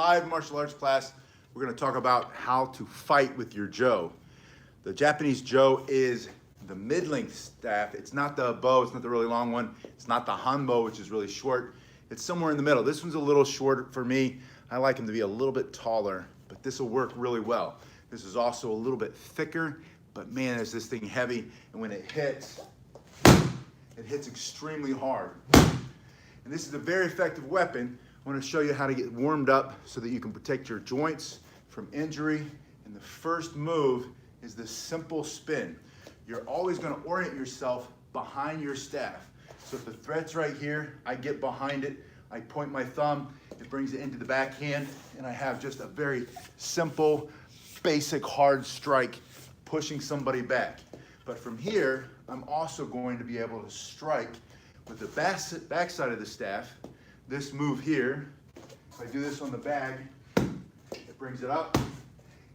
Live martial arts class. We're going to talk about how to fight with your jo. The Japanese jo is the mid-length staff. It's not the bow, it's not the really long one. It's not the hanbo, which is really short. It's somewhere in the middle. This one's a little short for me. I like him to be a little bit taller, but this will work really well. This is also a little bit thicker, but man, is this thing heavy. And when it hits extremely hard. And this is a very effective weapon. I want to show you how to get warmed up so that you can protect your joints from injury. And the first move is this simple spin. You're always going to orient yourself behind your staff. So if the threat's right here, I get behind it, I point my thumb, it brings it into the backhand, and I have just a very simple, basic, hard strike, pushing somebody back. But from here, I'm also going to be able to strike with the back side of the staff. This move here, if I do this on the bag, it brings it up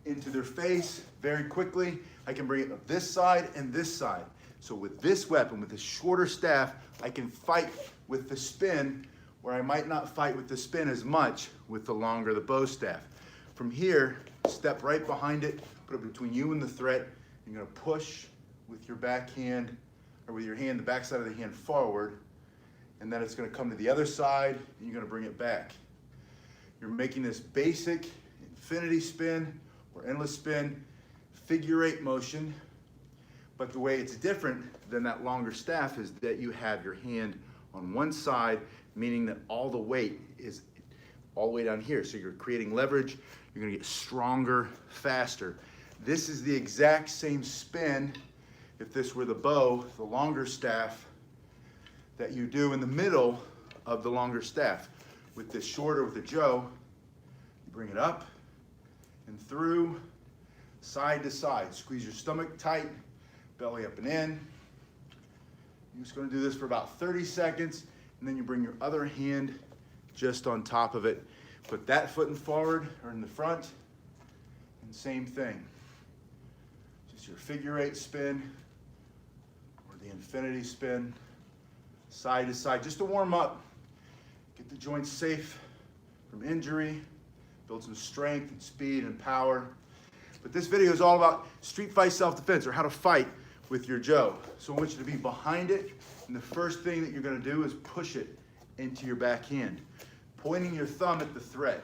into their face very quickly. I can bring it up this side and this side. So with this weapon, with this shorter staff, I can fight with the spin where I might not fight with the spin as much with the longer the bow staff. From here, step right behind it, put it between you and the threat. You're gonna push with your backhand, or with your hand, the back side of the hand forward, and then it's going to come to the other side, and you're going to bring it back. You're making this basic infinity spin or endless spin, figure eight motion, but the way it's different than that longer staff is that you have your hand on one side, meaning that all the weight is all the way down here. So you're creating leverage, you're going to get stronger, faster. This is the exact same spin, if this were the bow, the longer staff, that you do in the middle of the longer staff. With this shorter, with the jo, you bring it up and through, side to side. Squeeze your stomach tight, belly up and in. You're just gonna do this for about 30 seconds, and then you bring your other hand just on top of it. Put that foot in forward or in the front, and same thing. Just your figure eight spin, or the infinity spin, side to side, just to warm up, get the joints safe from injury, build some strength and speed and power. But this video is all about street fight self-defense, or how to fight with your jo. So I want you to be behind it, and the first thing that you're going to do is push it into your backhand, pointing your thumb at the threat.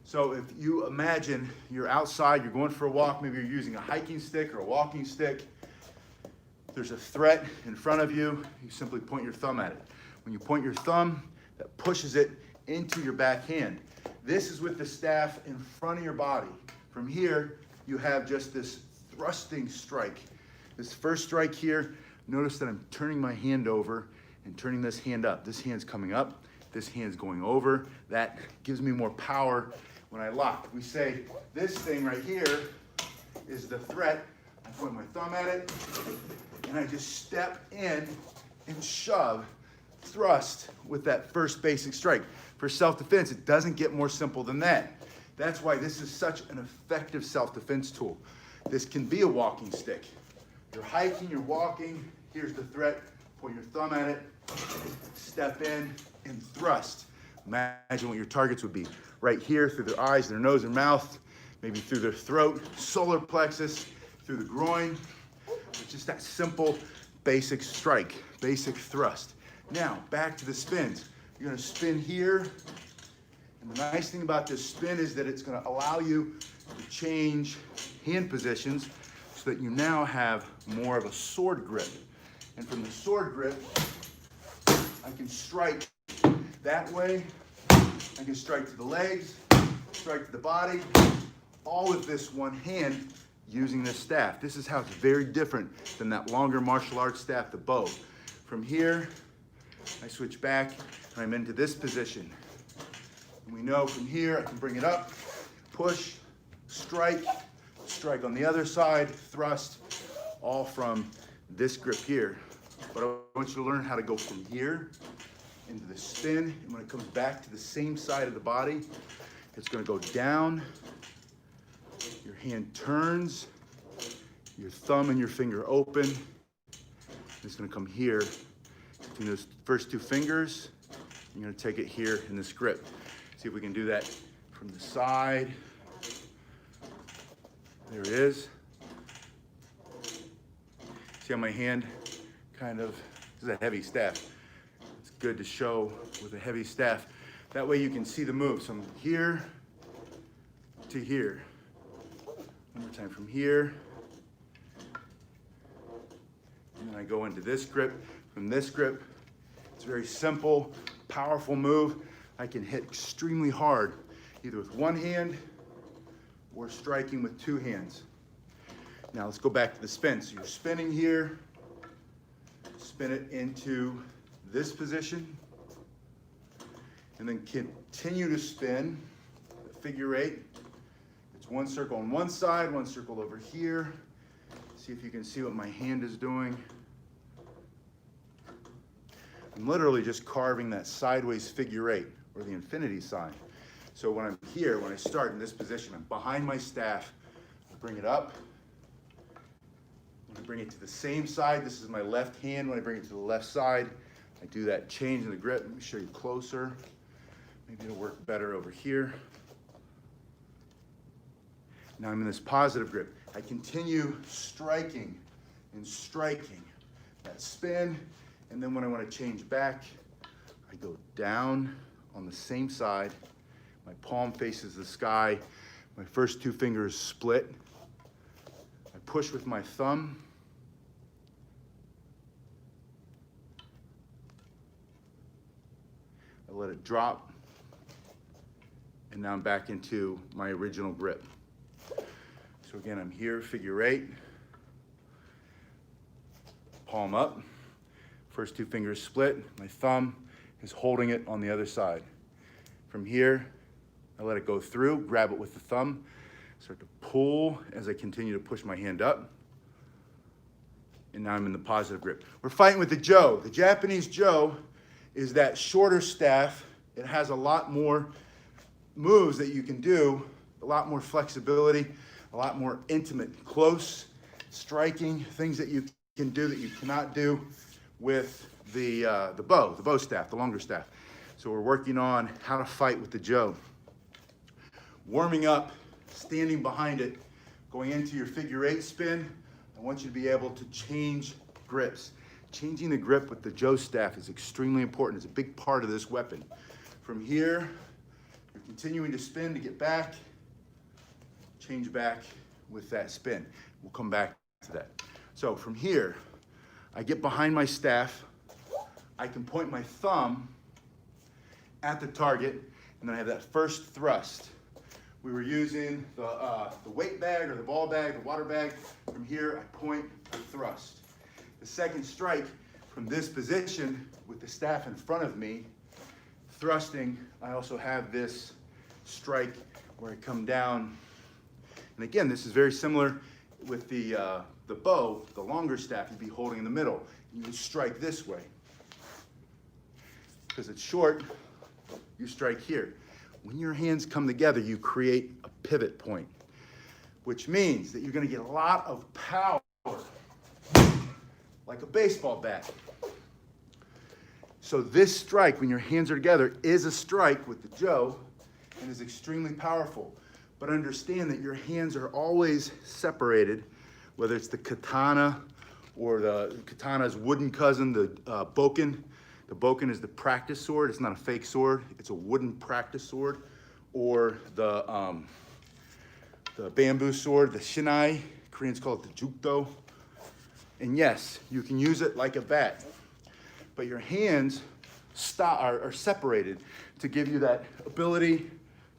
So if you imagine you're outside, you're going for a walk, maybe you're using a hiking stick or a walking stick, there's a threat in front of you, you simply point your thumb at it. When you point your thumb, that pushes it into your backhand. This is with the staff in front of your body. From here, you have just this thrusting strike. This first strike here, notice that I'm turning my hand over and turning this hand up. This hand's coming up, this hand's going over. That gives me more power when I lock. We say this thing right here is the threat. I point my thumb at it, and I just step in and shove, thrust with that first basic strike. For self-defense, it doesn't get more simple than that. That's why this is such an effective self-defense tool. This can be a walking stick. You're hiking, you're walking, here's the threat, point your thumb at it, step in and thrust. Imagine what your targets would be. Right here, through their eyes, their nose, their mouth, maybe through their throat, solar plexus, through the groin. It's just that simple, basic strike, basic thrust. Now, back to the spins. You're gonna spin here, and the nice thing about this spin is that it's gonna allow you to change hand positions so that you now have more of a sword grip. And from the sword grip, I can strike that way, I can strike to the legs, strike to the body, all with this one hand, using this staff. This is how it's very different than that longer martial arts staff, the bow. From here, I switch back and I'm into this position. And we know from here, I can bring it up, push, strike, strike on the other side, thrust, all from this grip here. But I want you to learn how to go from here into the spin, and when it comes back to the same side of the body, it's gonna go down, your hand turns, your thumb and your finger open. It's gonna come here between those first two fingers. You're gonna take it here in this grip. See if we can do that from the side. There it is. See how my hand kind of, this is a heavy staff. It's good to show with a heavy staff. That way you can see the move. So I'm here to here. One more time, from here. And then I go into this grip. From this grip, it's a very simple, powerful move. I can hit extremely hard, either with one hand or striking with two hands. Now let's go back to the spin. So you're spinning here, spin it into this position, and then continue to spin the figure eight. It's one circle on one side, one circle over here. See if you can see what my hand is doing. I'm literally just carving that sideways figure eight, or the infinity sign. So when I'm here, when I start in this position, I'm behind my staff, I bring it up. When I bring it to the same side, this is my left hand. When I bring it to the left side, I do that change in the grip. Let me show you closer. Maybe it'll work better over here. Now I'm in this positive grip. I continue striking and striking. That spin, and then when I want to change back, I go down on the same side. My palm faces the sky. My first two fingers split. I push with my thumb. I let it drop. And now I'm back into my original grip. So again, I'm here, figure eight. Palm up. First two fingers split. My thumb is holding it on the other side. From here, I let it go through, grab it with the thumb, start to pull as I continue to push my hand up. And now I'm in the positive grip. We're fighting with the Jo. The Japanese Jo is that shorter staff. It has a lot more moves that you can do, a lot more flexibility, a lot more intimate, close striking, things that you can do that you cannot do with the bow staff, the longer staff. So we're working on how to fight with the Jo. Warming up, standing behind it, going into your figure eight spin. I want you to be able to change grips. Changing the grip with the Jo staff is extremely important. It's a big part of this weapon. From here, you're continuing to spin to get back, change back with that spin. We'll come back to that. So from here, I get behind my staff. I can point my thumb at the target, and then I have that first thrust. We were using the weight bag or the ball bag, the water bag. From here, I point, I thrust. The second strike from this position with the staff in front of me, thrusting, I also have this strike where I come down. And again, this is very similar with the bow, the longer staff you'd be holding in the middle. You would strike this way. Because it's short, you strike here. When your hands come together, you create a pivot point, which means that you're going to get a lot of power, like a baseball bat. So this strike, when your hands are together, is a strike with the Jo and is extremely powerful. But understand that your hands are always separated, whether it's the katana or the katana's wooden cousin, the bokken. The bokken is the practice sword. It's not a fake sword. It's a wooden practice sword. Or the bamboo sword, the shinai. Koreans call it the jukdo. And yes, you can use it like a bat. But your hands are separated to give you that ability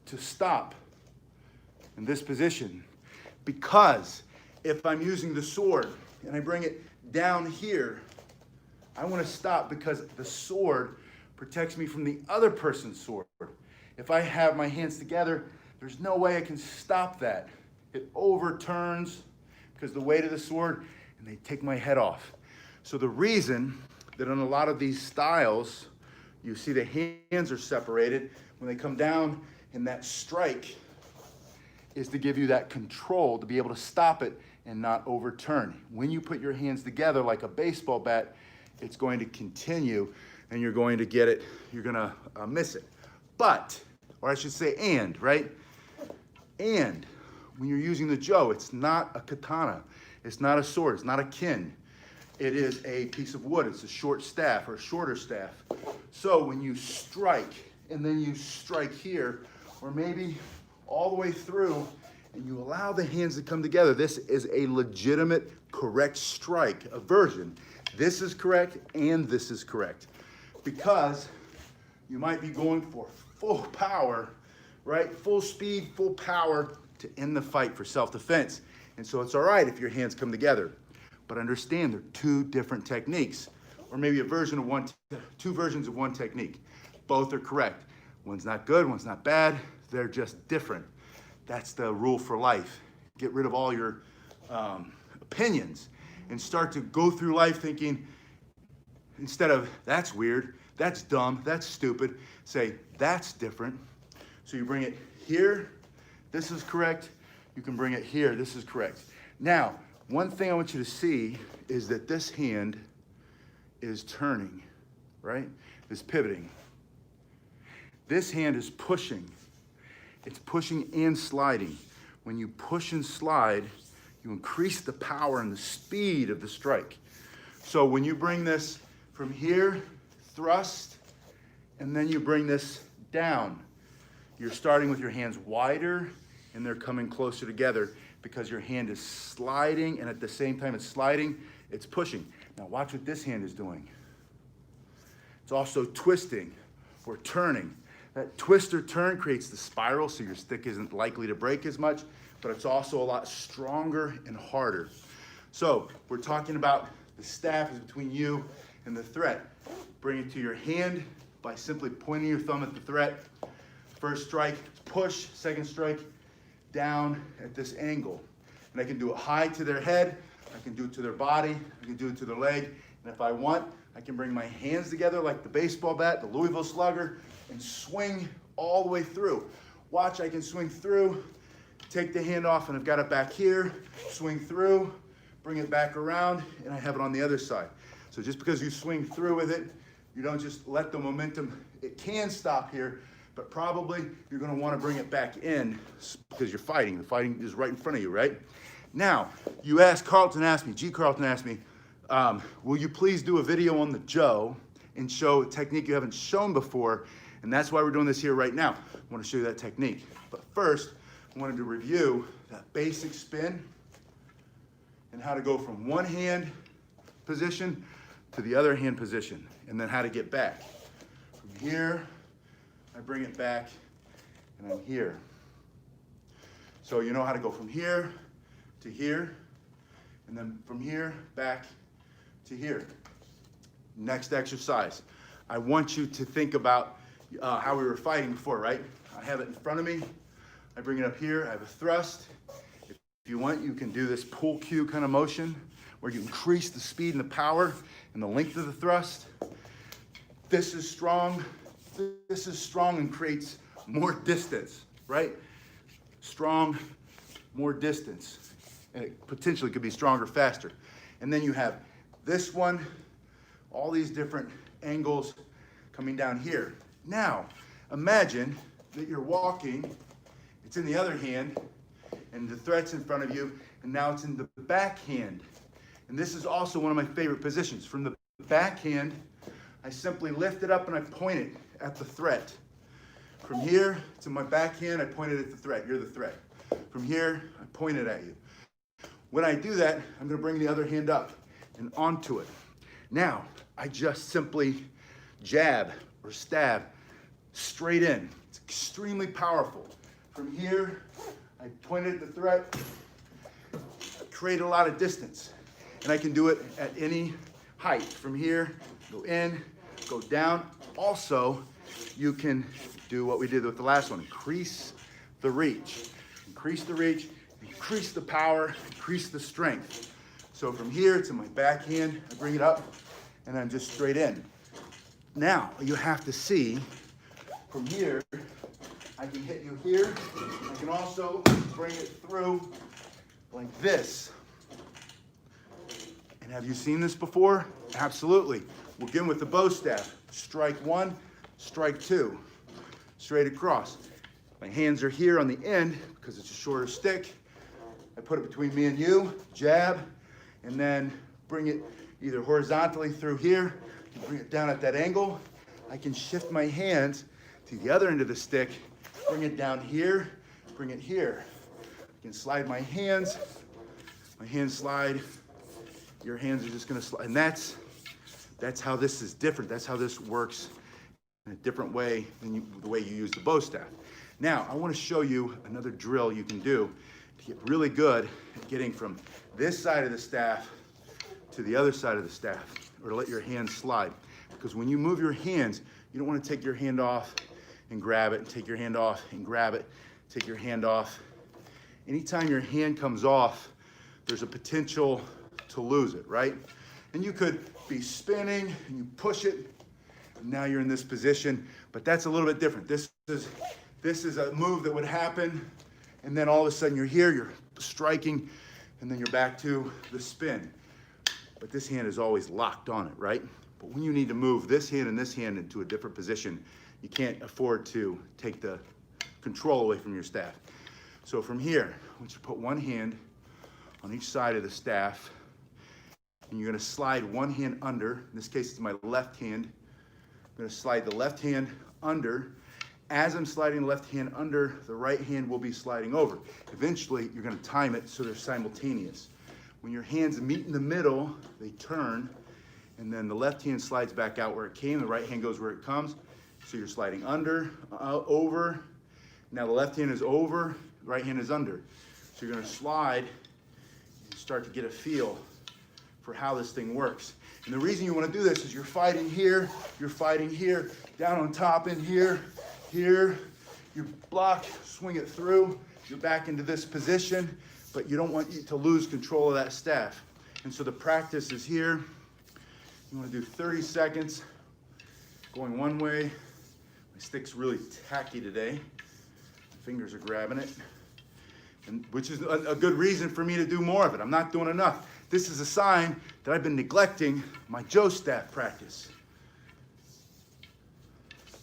to stop in this position. Because if I'm using the sword and I bring it down here, I want to stop because the sword protects me from the other person's sword. If I have my hands together, there's no way I can stop that. It overturns because the weight of the sword, and they take my head off. So the reason that in a lot of these styles, you see the hands are separated when they come down in that strike is to give you that control to be able to stop it and not overturn. When you put your hands together like a baseball bat, it's going to continue and you're going to get it, you're gonna miss it. But or I should say and, right? And when you're using the jo, it's not a katana. It's not a sword. It's not a kin. It is a piece of wood. It's a short staff or a shorter staff. So when you strike and then you strike here, or maybe all the way through, and you allow the hands to come together, this is a legitimate, correct strike, a version. This is correct and this is correct. Because you might be going for full power, right? Full speed, full power to end the fight for self-defense. And so it's all right if your hands come together. But understand they're two different techniques, or maybe a version of two versions of one technique. Both are correct. One's not good, one's not bad. They're just different. That's the rule for life. Get rid of all your opinions and start to go through life thinking, instead of that's weird, that's dumb, that's stupid, say that's different. So you bring it here, this is correct. You can bring it here, this is correct. Now, one thing I want you to see is that this hand is turning, right? Is pivoting. This hand is pushing. It's pushing and sliding. When you push and slide, you increase the power and the speed of the strike. So when you bring this from here, thrust, and then you bring this down, you're starting with your hands wider and they're coming closer together because your hand is sliding, and at the same time it's sliding, it's pushing. Now watch what this hand is doing. It's also twisting or turning. That twist or turn creates the spiral, so your stick isn't likely to break as much, but it's also a lot stronger and harder. So we're talking about the staff is between you and the threat. Bring it to your hand by simply pointing your thumb at the threat. First strike, push. Second strike, down at this angle. And I can do it high to their head, I can do it to their body, I can do it to their leg, and if I want, I can bring my hands together like the baseball bat, the Louisville Slugger, and swing all the way through. Watch, I can swing through, take the hand off, and I've got it back here, swing through, bring it back around, and I have it on the other side. So just because you swing through with it, you don't just let the momentum, it can stop here, but probably you're gonna wanna bring it back in because you're fighting. The fighting is right in front of you, right? Now, you asked, Carlton asked me, Carlton asked me, will you please do a video on the jo and show a technique you haven't shown before? And that's why we're doing this here right now. I wanna show you that technique. But first, I wanted to review that basic spin and how to go from one hand position to the other hand position, and then how to get back. From here, I bring it back, and I'm here. So you know how to go from here to here, and then from here back to here. Next exercise. I want you to think about how we were fighting before, right? I have it in front of me. I bring it up here. I have a thrust. If you want, you can do this pull cue kind of motion where you increase the speed and the power and the length of the thrust. This is strong. This is strong and creates more distance, right? Strong, more distance. And it potentially could be stronger, faster. And then you have this one, all these different angles coming down here. Now, imagine that you're walking, it's in the other hand, and the threat's in front of you, and now it's in the backhand. And this is also one of my favorite positions. From the backhand, I simply lift it up and I point it at the threat. From here to my backhand, I point it at the threat. You're the threat. From here, I point it at you. When I do that, I'm gonna bring the other hand up and onto it. Now, I just simply jab or stab straight in. It's extremely powerful. From here, I point it at the threat, create a lot of distance. And I can do it at any height. From here, go in, go down. Also, you can do what we did with the last one, increase the reach. Increase the reach, increase the power, increase the strength. So from here to my backhand, I bring it up and I'm just straight in. Now, you have to see, from here, I can hit you here. I can also bring it through like this. And have you seen this before? Absolutely. We'll begin with the bow staff. Strike one, strike two, straight across. My hands are here on the end because it's a shorter stick. I put it between me and you, jab, and then bring it either horizontally through here, and bring it down at that angle. I can shift my hands to the other end of the stick, bring it down here, bring it here. I can slide my hands slide, your hands are just gonna slide, and that's how this is different. That's how this works in a different way than the way you use the bow staff. Now, I wanna show you another drill you can do to get really good at getting from this side of the staff to the other side of the staff, or to let your hands slide. Because when you move your hands, you don't wanna take your hand off and grab it, and take your hand off and grab it, take your hand off. Anytime your hand comes off, there's a potential to lose it, right? And you could be spinning and you push it, and now you're in this position, but that's a little bit different. This is a move that would happen, and then all of a sudden you're here, you're striking, and then you're back to the spin. But this hand is always locked on it, right? But when you need to move this hand and this hand into a different position, you can't afford to take the control away from your staff. So from here, I want you to put one hand on each side of the staff, and you're gonna slide one hand under. In this case, it's my left hand. I'm gonna slide the left hand under. As I'm sliding the left hand under, the right hand will be sliding over. Eventually, you're gonna time it so they're simultaneous. When your hands meet in the middle, they turn, and then the left hand slides back out where it came, the right hand goes where it comes. So you're sliding under, over. Now the left hand is over, right hand is under. So you're gonna slide and start to get a feel for how this thing works. And the reason you wanna do this is you're fighting here, down on top in here, here. You block, swing it through, you're back into this position, but you don't want you to lose control of that staff. And so the practice is here. You wanna do 30 seconds, going one way. My stick's really tacky today. My fingers are grabbing it, and which is a good reason for me to do more of it. I'm not doing enough. This is a sign that I've been neglecting my Joe staff practice.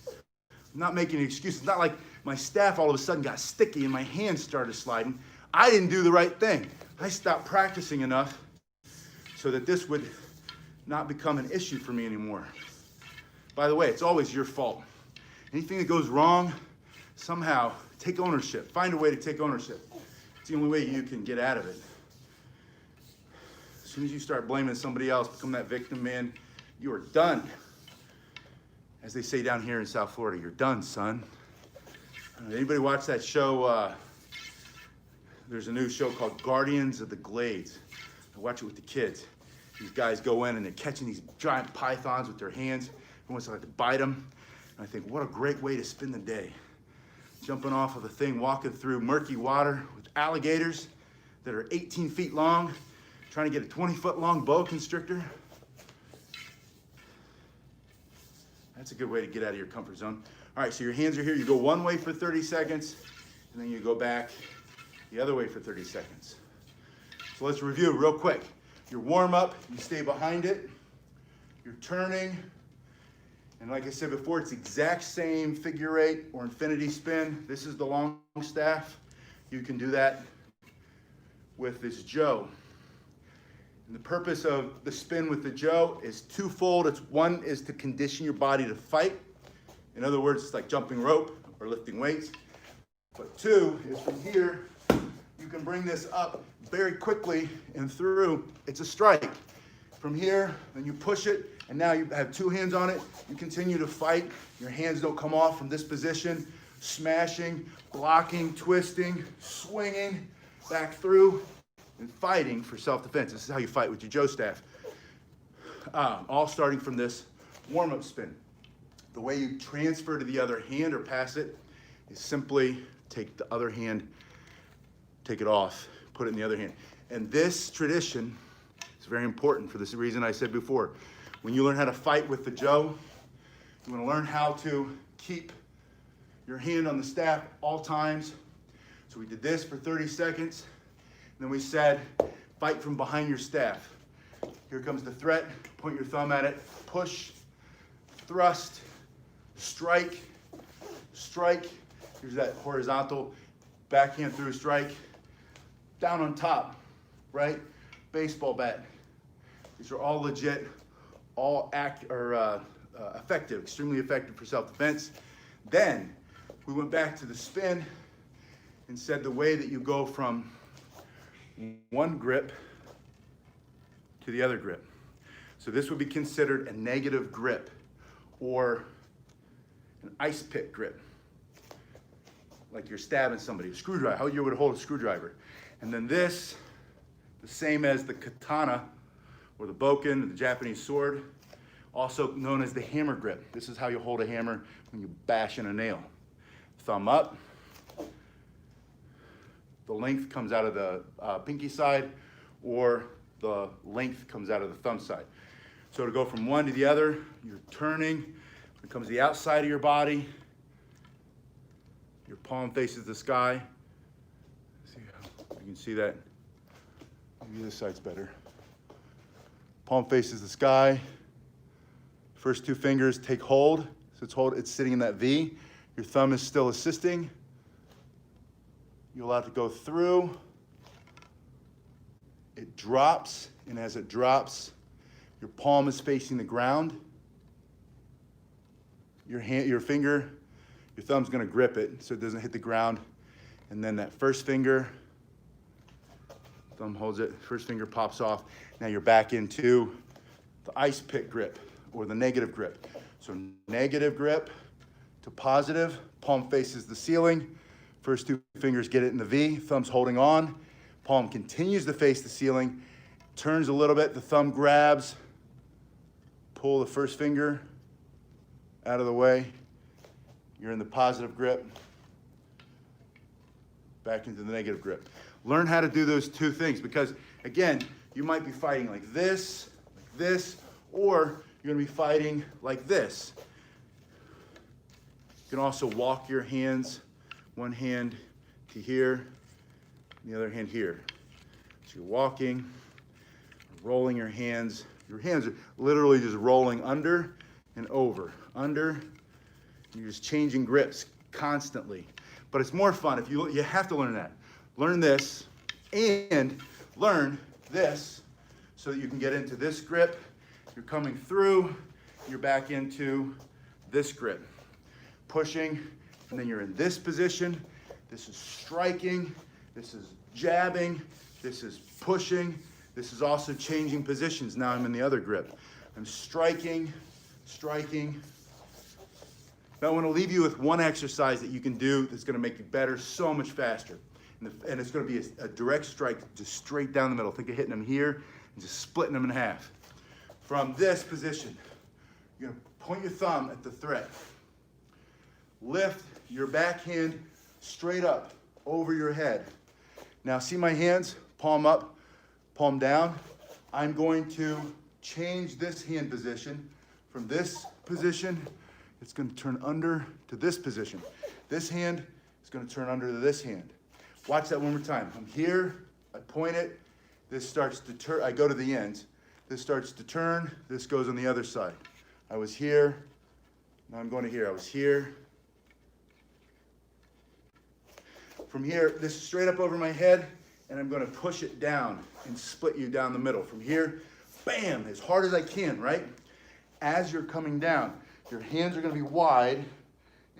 I'm not making an excuse. It's not like my staff all of a sudden got sticky and my hands started sliding. I didn't do the right thing. I stopped practicing enough so that this would not become an issue for me anymore. By the way, it's always your fault. Anything that goes wrong, somehow take ownership. Find a way to take ownership. It's the only way you can get out of it. As soon as you start blaming somebody else, become that victim, man, you are done. As they say down here in South Florida, you're done, son. Anybody watch that show? There's a new show called Guardians of the Glades. I watch it with the kids. These guys go in and they're catching these giant pythons with their hands. Everyone's like to bite them. And I think, what a great way to spend the day. Jumping off of a thing, walking through murky water with alligators that are 18 feet long, trying to get a 20-foot long boa constrictor. That's a good way to get out of your comfort zone. All right, so your hands are here. You go one way for 30 seconds, and then you go back the other way for 30 seconds. So let's review real quick. Your warm up, you stay behind it. You're turning. And like I said before, it's the exact same figure eight or infinity spin. This is the long staff. You can do that with this Joe. And the purpose of the spin with the Joe is twofold. One is to condition your body to fight. In other words, it's like jumping rope or lifting weights. But two is from here, you can bring this up very quickly and through. It's a strike. From here, then you push it, and now you have two hands on it. You continue to fight. Your hands don't come off from this position. Smashing, blocking, twisting, swinging, back through, and fighting for self-defense. This is how you fight with your Joe staff. All starting from this warm-up spin. The way you transfer to the other hand or pass it is simply take the other hand, take it off, put it in the other hand. And this tradition is very important for this reason I said before. When you learn how to fight with the Joe, you want to learn how to keep your hand on the staff all times. So we did this for 30 seconds. And then we said, fight from behind your staff. Here comes the threat. Point your thumb at it. Push, thrust, strike, strike. Here's that horizontal backhand through strike. Down on top, right? Baseball bat. These are all legit, all effective, extremely effective for self-defense. Then we went back to the spin and said the way that you go from one grip to the other grip. So this would be considered a negative grip or an ice pick grip. Like you're stabbing somebody, a screwdriver, how you would hold a screwdriver. And then this, the same as the katana or the bokken, the Japanese sword, also known as the hammer grip. This is how you hold a hammer when you bash in a nail. Thumb up. The length comes out of the pinky side, or the length comes out of the thumb side. So to go from one to the other, you're turning. When it comes to the outside of your body, your palm faces the sky. See how you can see that? Maybe this side's better. Palm faces the sky. First two fingers take hold. So it's sitting in that V. Your thumb is still assisting. You'll allow it to go through. It drops, and as it drops, your palm is facing the ground. Your finger, your thumb's gonna grip it so it doesn't hit the ground. And then that first finger, thumb holds it, first finger pops off. Now you're back into the ice pick grip or the negative grip. So negative grip to positive, palm faces the ceiling. First two fingers get it in the V, thumb's holding on. Palm continues to face the ceiling, turns a little bit, the thumb grabs, pull the first finger out of the way. You're in the positive grip, back into the negative grip. Learn how to do those two things because, again, you might be fighting like this, or you're gonna be fighting like this. You can also walk your hands, one hand to here, and the other hand here. So you're walking, rolling your hands. Your hands are literally just rolling under and over, under. You're just changing grips constantly. But it's more fun if you have to learn that. Learn this and learn this so that you can get into this grip. You're coming through, you're back into this grip. Pushing, and then you're in this position. This is striking, this is jabbing, this is pushing, this is also changing positions. Now I'm in the other grip. I'm striking. Now I want to leave you with one exercise that you can do that's going to make you better so much faster. And it's going to be a direct strike just straight down the middle. Think of hitting them here and just splitting them in half. From this position, you're going to point your thumb at the threat. Lift your backhand straight up over your head. Now see my hands, palm up, palm down. I'm going to change this hand position. From this position, it's going to turn under to this position. This hand is going to turn under to this hand. Watch that one more time. I'm here, I point it, this starts to turn, I go to the ends. This starts to turn, this goes on the other side. I was here, now I'm going to here. I was here. From here, this is straight up over my head, and I'm going to push it down and split you down the middle. From here, bam, as hard as I can, right? As you're coming down, your hands are going to be wide,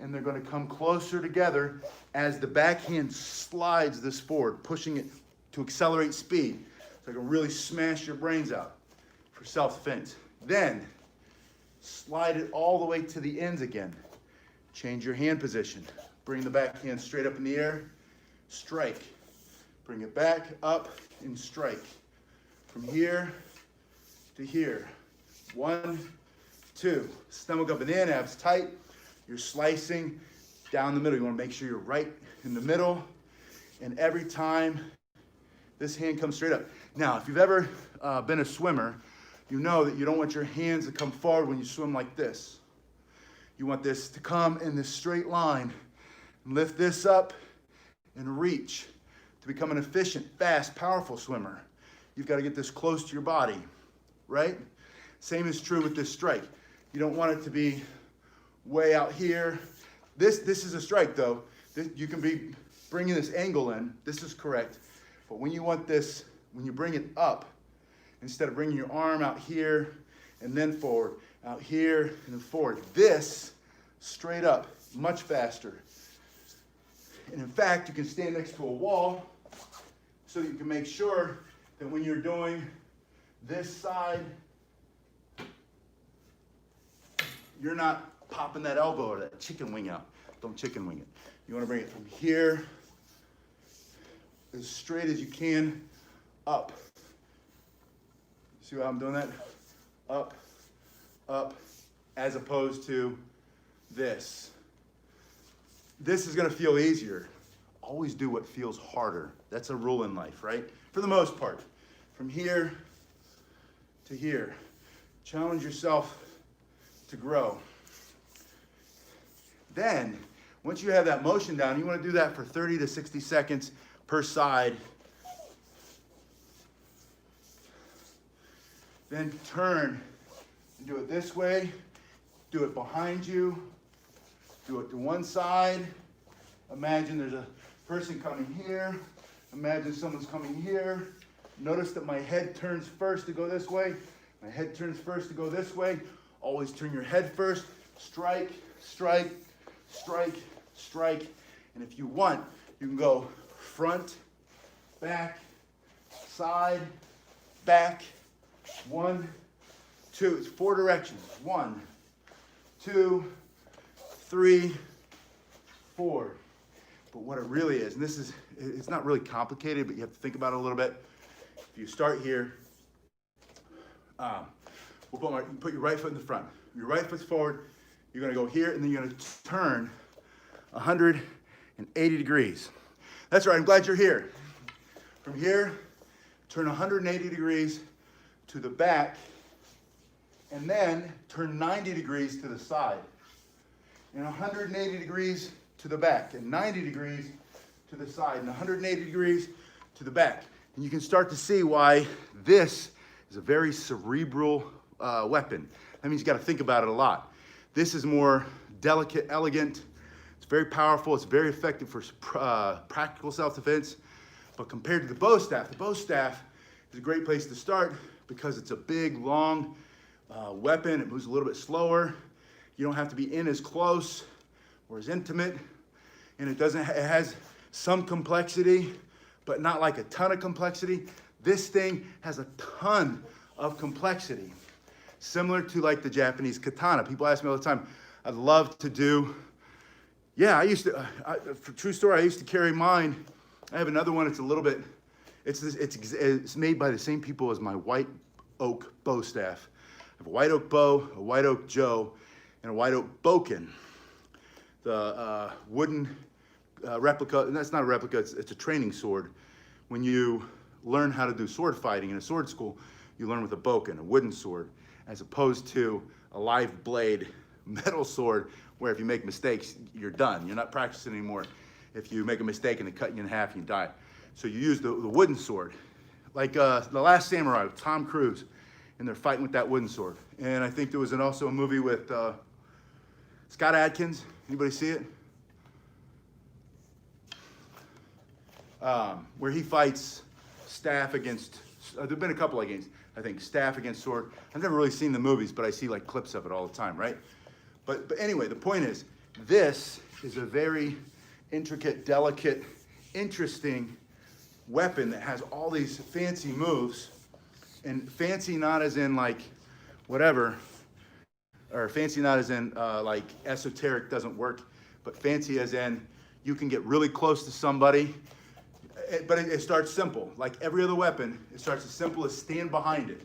and they're going to come closer together as the backhand slides this forward, pushing it to accelerate speed. So I can really smash your brains out for self-defense. Then, slide it all the way to the ends again. Change your hand position. Bring the backhand straight up in the air. Strike. Bring it back, up, and strike. From here to here. 1, 2. Stomach up and in, abs tight. You're slicing down the middle. You want to make sure you're right in the middle. And every time this hand comes straight up. Now, if you've ever been a swimmer, you know that you don't want your hands to come forward when you swim like this. You want this to come in this straight line. And lift this up and reach. To become an efficient, fast, powerful swimmer, you've got to get this close to your body, right? Same is true with this strike. You don't want it to be way out here. This is a strike though. You can be bringing this angle in. This is correct. But when you want this, when you bring it up, instead of bringing your arm out here and then forward, out here and then forward, this straight up, much faster. And in fact, you can stand next to a wall so that you can make sure that when you're doing this side, you're not popping that elbow or that chicken wing out. Don't chicken wing it. You want to bring it from here as straight as you can up. See how I'm doing that? Up, up, as opposed to this. This is going to feel easier. Always do what feels harder. That's a rule in life, right? For the most part. From here to here. Challenge yourself to grow. Then, once you have that motion down, you want to do that for 30 to 60 seconds per side. Then turn and do it this way. Do it behind you. Do it to one side. Imagine there's a person coming here. Imagine someone's coming here. Notice that my head turns first to go this way. My head turns first to go this way. Always turn your head first. Strike, strike, strike, strike. And if you want, you can go front, back, side, back. 1, 2. It's 4 directions. 1, 2, 3, 4. But what it really is, and this is, it's not really complicated, but you have to think about it a little bit. If you start here, we'll put your right foot in the front. Your right foot's forward. You're going to go here, and then you're going to turn 180 degrees. That's right. I'm glad you're here. From here, turn 180 degrees to the back, and then turn 90 degrees to the side. And 180 degrees to the back, and 90 degrees to the side, and 180 degrees to the back. And you can start to see why this is a very cerebral weapon. That means you got to think about it a lot. This is more delicate, elegant. It's very powerful. It's very effective for practical self-defense. But compared to the bow staff is a great place to start because it's a big, long weapon. It moves a little bit slower. You don't have to be in as close or as intimate. And it has some complexity, but not like a ton of complexity. This thing has a ton of complexity. Similar to like the Japanese katana. People ask me all the time, I'd love to do, for true story, I used to carry mine. I have another one, it's a little bit, it's made by the same people as my white oak bow staff. I have a white oak bow, a white oak Joe, and a white oak boken. The wooden replica, and that's not a replica, it's a training sword. When you learn how to do sword fighting in a sword school, you learn with a boken, a wooden sword, as opposed to a live blade metal sword where if you make mistakes, you're done. You're not practicing anymore. If you make a mistake and they cut you in half, you die. So you use the wooden sword. Like The Last Samurai with Tom Cruise, and they're fighting with that wooden sword. And I think there was also a movie with Scott Adkins. Anybody see it? Where he fights staff against, there've been a couple against, I think, staff against sword. I've never really seen the movies, but I see like clips of it all the time, right? But anyway, the point is, this is a very intricate, delicate, interesting weapon that has all these fancy moves. And fancy not as in like whatever, or fancy not as in like esoteric doesn't work, but fancy as in you can get really close to somebody. But it starts simple. Like every other weapon, it starts as simple as stand behind it.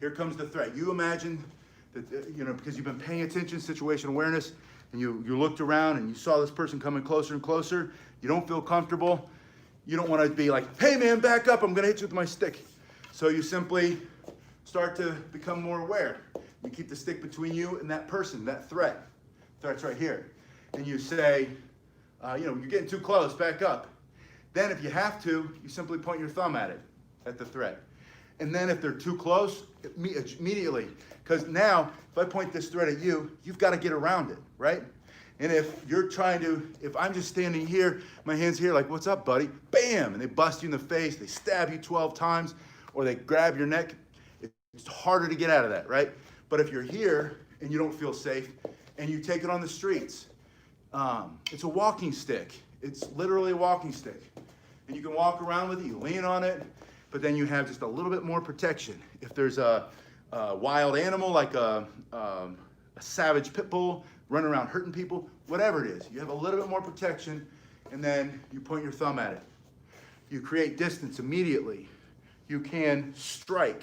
Here comes the threat. You imagine that, because you've been paying attention, situation awareness, and you looked around and you saw this person coming closer and closer. You don't feel comfortable. You don't want to be like, hey man, back up, I'm going to hit you with my stick. So you simply start to become more aware. You keep the stick between you and that person, that threat. Threat's right here. And you say, you're getting too close, back up. Then if you have to, you simply point your thumb at it, at the threat. And then if they're too close, immediately, because now if I point this threat at you, you've got to get around it, right? And if you're trying to, if I'm just standing here, my hand's here, like, what's up, buddy? Bam! And they bust you in the face, they stab you 12 times, or they grab your neck. It's harder to get out of that, right? But if you're here and you don't feel safe, and you take it on the streets, it's a walking stick. It's literally a walking stick. And you can walk around with it, you lean on it, but then you have just a little bit more protection. If there's a wild animal, like a savage pit bull, running around hurting people, whatever it is, you have a little bit more protection, and then you point your thumb at it. You create distance immediately. You can strike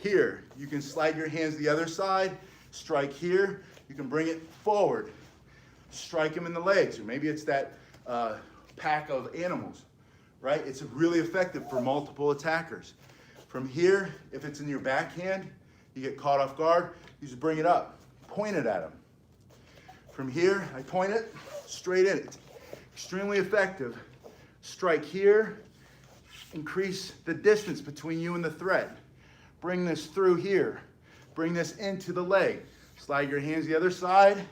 here. You can slide your hands the other side, strike here. You can bring it forward, strike him in the legs, or maybe it's that pack of animals, right? It's really effective for multiple attackers. From here, if it's in your backhand, you get caught off guard, you just bring it up, point it at him. From here, I point it straight in. It's extremely effective. Strike here, increase the distance between you and the threat. Bring this through here. Bring this into the leg. Slide your hands the other side.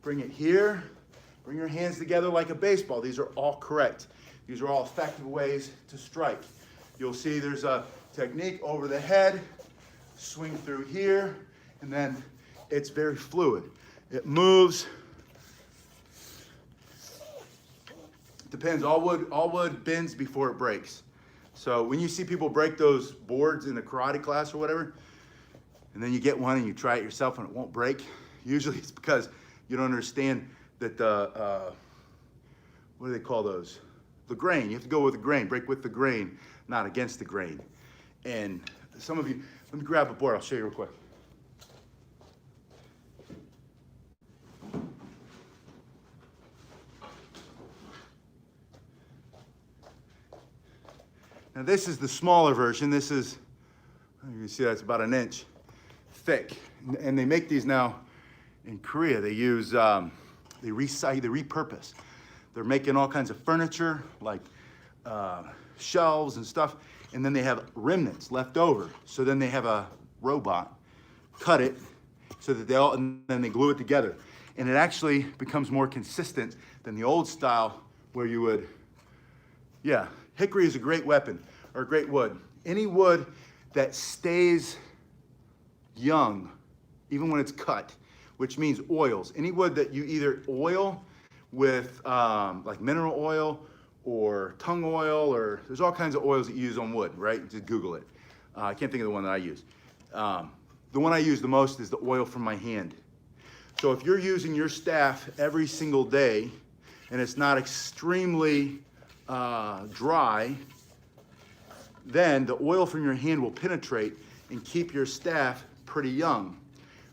Bring it here. Bring your hands together like a baseball. These are all correct. These are all effective ways to strike. You'll see there's a technique over the head, swing through here, and then it's very fluid. It moves. Depends, all wood bends before it breaks. So when you see people break those boards in a karate class or whatever, and then you get one and you try it yourself and it won't break, usually it's because you don't understand that the, what do they call those? The grain. You have to go with the grain, break with the grain, not against the grain. And some of you, let me grab a board, I'll show you real quick. Now this is the smaller version. This is, you can see that's about 1 inch thick. And they make these now in Korea. They use, they recycle, they repurpose. They're making all kinds of furniture, like shelves and stuff. And then they have remnants left over. So then they have a robot cut it so that and then they glue it together. And it actually becomes more consistent than the old style where you would, yeah. Hickory is a great weapon, or a great wood. Any wood that stays young, even when it's cut, which means oils. Any wood that you either oil with like mineral oil or tung oil, or there's all kinds of oils that you use on wood, right? Just Google it. I can't think of the one that I use. The one I use the most is the oil from my hand. So if you're using your staff every single day and it's not extremely dry, then the oil from your hand will penetrate and keep your staff pretty young.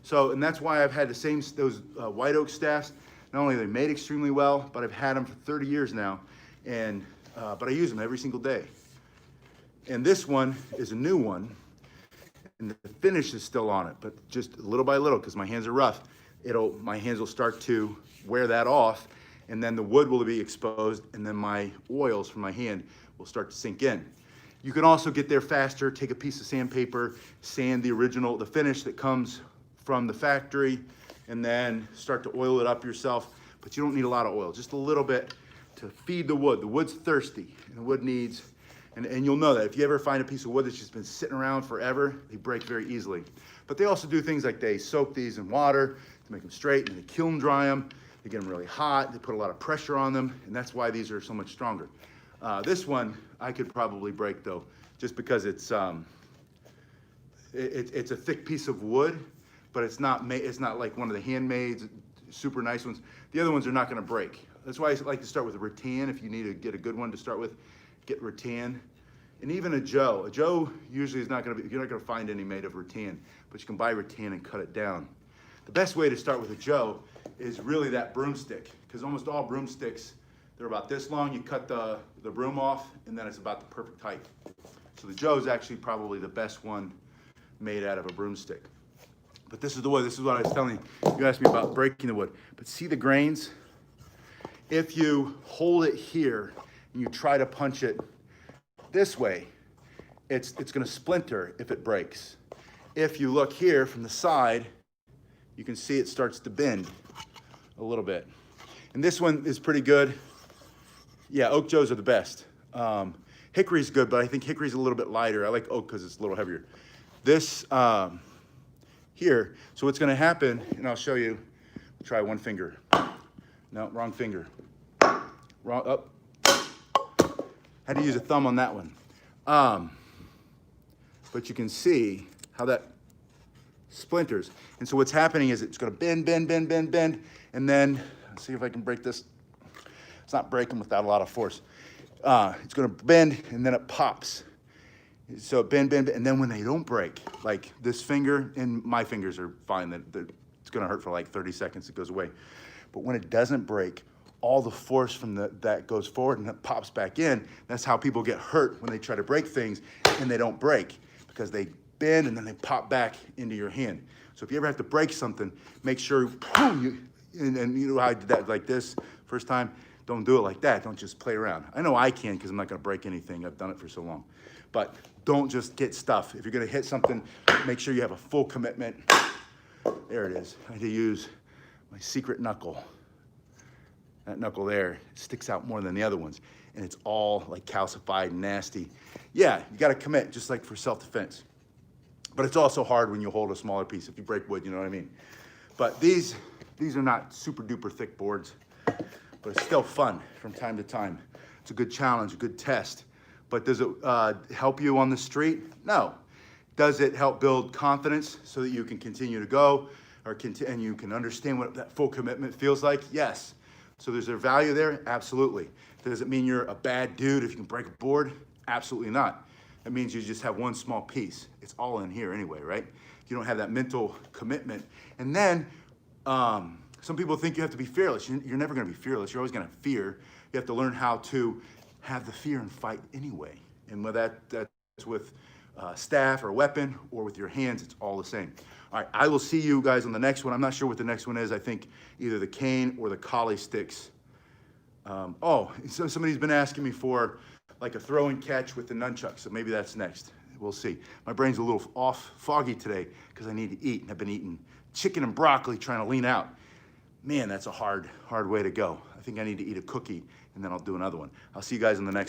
So, and that's why I've had those white oak staffs. Not only are they made extremely well, but I've had them for 30 years now, and but I use them every single day. And this one is a new one, and the finish is still on it, but just little by little, because my hands are rough, my hands will start to wear that off, and then the wood will be exposed, and then my oils from my hand will start to sink in. You can also get there faster, take a piece of sandpaper, sand the finish that comes from the factory, and then start to oil it up yourself. But you don't need a lot of oil, just a little bit to feed the wood. The wood's thirsty, and the wood needs, and you'll know that. If you ever find a piece of wood that's just been sitting around forever, they break very easily. But they also do things like they soak these in water to make them straight, and they kiln dry them. They get them really hot, they put a lot of pressure on them, and that's why these are so much stronger. This one I could probably break though, just because it's a thick piece of wood, but it's not like one of the handmade super nice ones. The other ones are not gonna break. That's why I like to start with a rattan. If you need to get a good one to start with, get rattan. And even a Joe. A Joe usually is you're not gonna find any made of rattan, but you can buy rattan and cut it down. The best way to start with a Joe is really that broomstick, because almost all broomsticks, they're about this long. You cut the broom off, and then it's about the perfect height. So the Joe is actually probably the best one made out of a broomstick. But this is the wood. This is what I was telling you. You asked me about breaking the wood. But see the grains? If you hold it here and you try to punch it this way, it's going to splinter if it breaks. If you look here from the side, you can see it starts to bend. a little bit. And this one is pretty good. Yeah, Oak Joes are the best. Hickory's good, but I think hickory's a little bit lighter. I like oak because it's a little heavier. This here, so what's gonna happen, and I'll show you, try one finger. No, wrong finger. Wrong, up. Had to use a thumb on that one. But you can see how that splinters. And so what's happening is it's gonna bend, and then, let's see if I can break this. It's not breaking without a lot of force. It's gonna bend and then it pops. So bend, and then when they don't break, like this finger and my fingers are fine, it's gonna hurt for like 30 seconds, it goes away. But when it doesn't break, all the force from that goes forward and it pops back in. That's how people get hurt when they try to break things and they don't break, because they bend and then they pop back into your hand. So if you ever have to break something, make sure, boom, and you know how I did that like this first time? Don't do it like that. Don't just play around. I know I can because I'm not gonna break anything. I've done it for so long. But don't just get stuff. If you're gonna hit something, make sure you have a full commitment. There it is. I had to use my secret knuckle. That knuckle there sticks out more than the other ones. And it's all like calcified and nasty. Yeah, you gotta commit, just like for self-defense. But it's also hard when you hold a smaller piece. If you break wood, you know what I mean? But these are not super duper thick boards, but it's still fun from time to time. It's a good challenge, a good test. But does it help you on the street? No. Does it help build confidence so that you can continue to go and you can understand what that full commitment feels like? Yes. So there's a value there? Absolutely. Does it mean you're a bad dude if you can break a board? Absolutely not. That means you just have one small piece. It's all in here anyway, right? You don't have that mental commitment. And then some people think you have to be fearless. You're never gonna be fearless. You're always gonna fear. You have to learn how to have the fear and fight anyway. And whether that's with staff or weapon or with your hands, it's all the same. All right, I will see you guys on the next one. I'm not sure what the next one is. I think either the cane or the collie sticks. So somebody's been asking me for like a throw and catch with the nunchuck, so maybe that's next. We'll see. My brain's a little foggy today because I need to eat, and I've been eating chicken and broccoli trying to lean out. Man, that's a hard way to go. I think I need to eat a cookie, and then I'll do another one. I'll see you guys in the next